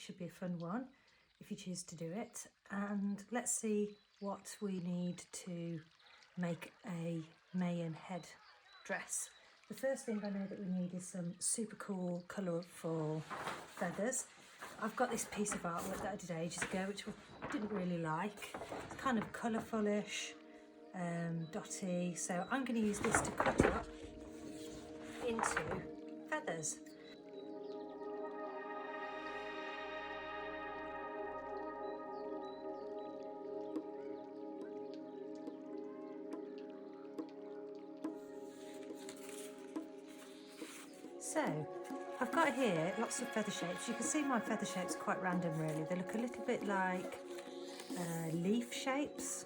should be a fun one if you choose to do it. And let's see what we need to make a Mayan head dress. The first thing I know that we need is some super cool, colourful feathers. I've got this piece of artwork that I did ages ago, which I didn't really like. It's kind of colourful-ish, dotty. So I'm going to use this to cut up into feathers. So I've got here lots of feather shapes. You can see my feather shapes are quite random really. They look a little bit like leaf shapes,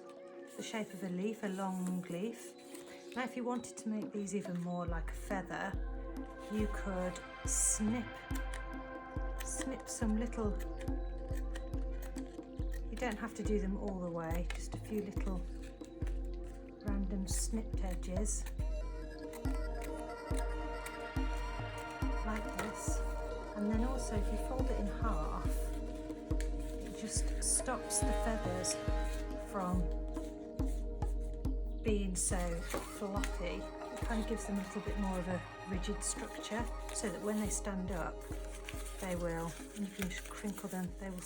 the shape of a leaf, a long leaf. Now if you wanted to make these even more like a feather, you could snip some little, you don't have to do them all the way, just a few little random snipped edges. Like this. And then also if you fold it in half, it just stops the feathers from being so floppy. It kind of gives them a little bit more of a rigid structure so that when they stand up, they will, and you can just crinkle them, they will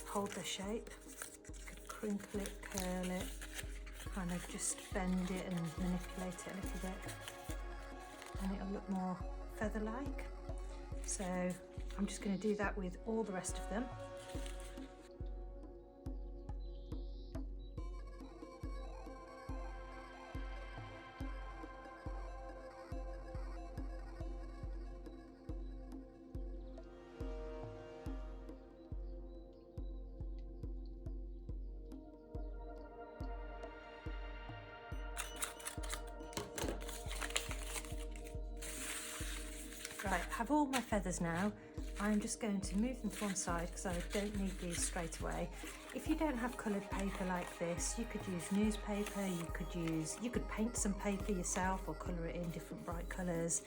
hold their shape. You could crinkle it, curl it, kind of just bend it and manipulate it a little bit, and it'll look more feather-like. So I'm just going to do that with all the rest of them. Right, I have all my feathers now. I'm just going to move them to one side because I don't need these straight away. If you don't have coloured paper like this, you could use newspaper, you could paint some paper yourself or colour it in different bright colours.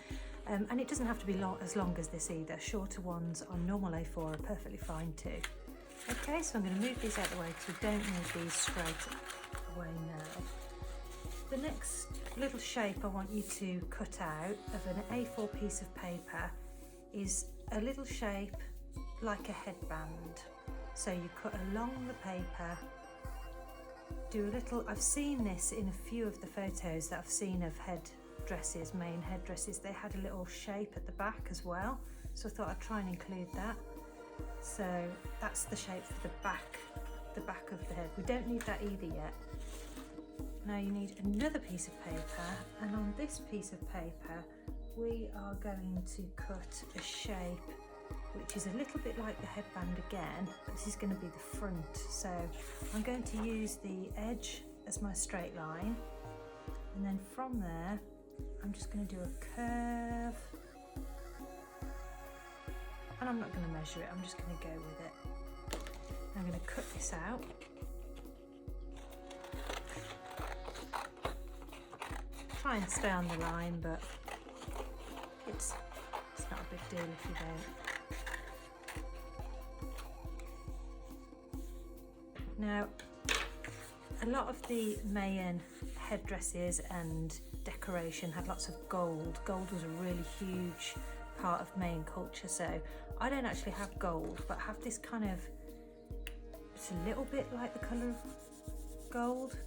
And it doesn't have to be as long as this either. Shorter ones on normal A4 are perfectly fine too. Okay, so I'm going to move these out of the way because we don't need these straight away now. The next little shape I want you to cut out of an A4 piece of paper is a little shape like a headband. So you cut along the paper, do a little, I've seen this in a few of the photos that I've seen of headdresses, Mayan headdresses, they had a little shape at the back as well. So I thought I'd try and include that. So that's the shape for the back of the head. We don't need that either yet. Now you need another piece of paper, and on this piece of paper we are going to cut a shape which is a little bit like the headband again, but this is going to be the front. So I'm going to use the edge as my straight line, and then from there I'm just going to do a curve, and I'm not going to measure it, I'm just going to go with it. I'm going to cut this out. Try and stay on the line, but it's not a big deal if you don't. Now, a lot of the Mayan headdresses and decoration had lots of gold. Gold was a really huge part of Mayan culture, so I don't actually have gold, but I have this kind of, it's a little bit like the colour of gold.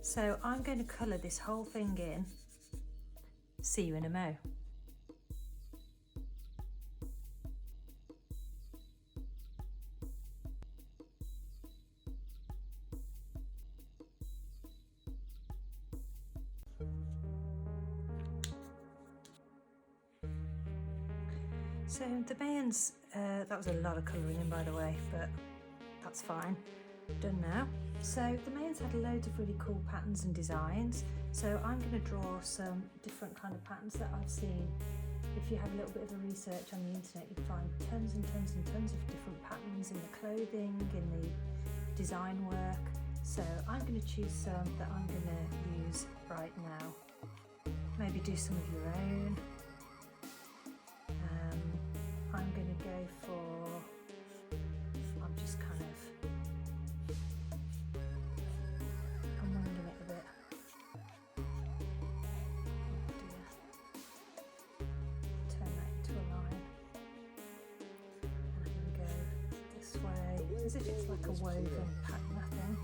So I'm going to colour this whole thing in. See you in a mo. So the Mayans, that was a lot of colouring in by the way, but that's fine. Done now. So the Mayans had loads of really cool patterns and designs. So I'm going to draw some different kind of patterns that I've seen. If you have a little bit of a research on the internet, you'd find tons and tons and tons of different patterns in the clothing, in the design work. So I'm going to choose some that I'm going to use right now. Maybe do some of your own. I'm going to go for as if it's like a woven pattern, I think.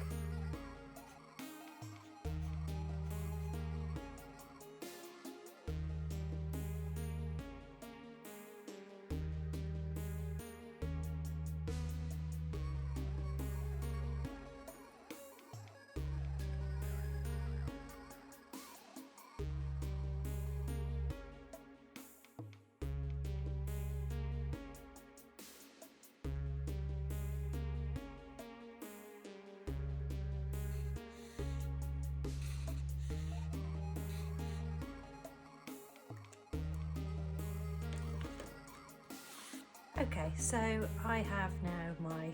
Okay, so I have now my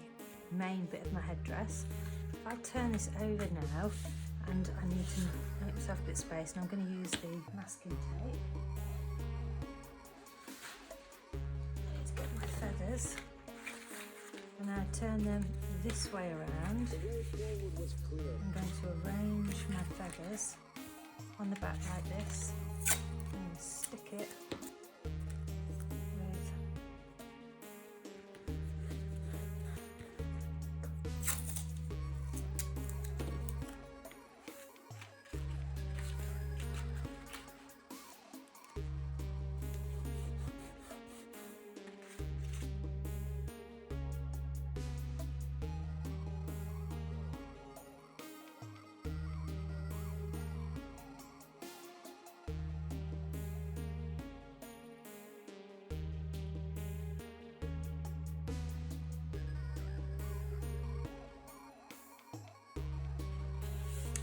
main bit of my headdress. If I turn this over now, and I need to make myself a bit of space, and I'm going to use the masking tape. Let's get my feathers, and I turn them this way around. I'm going to arrange my feathers on the back like this, and stick it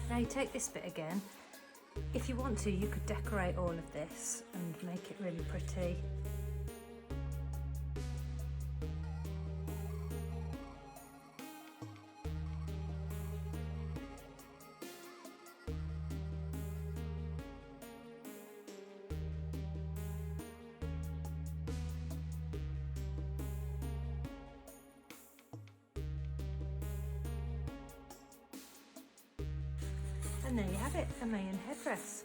Now you take this bit again. If you want to, you could decorate all of this and make it really pretty. And there you have it, a Mayan headdress.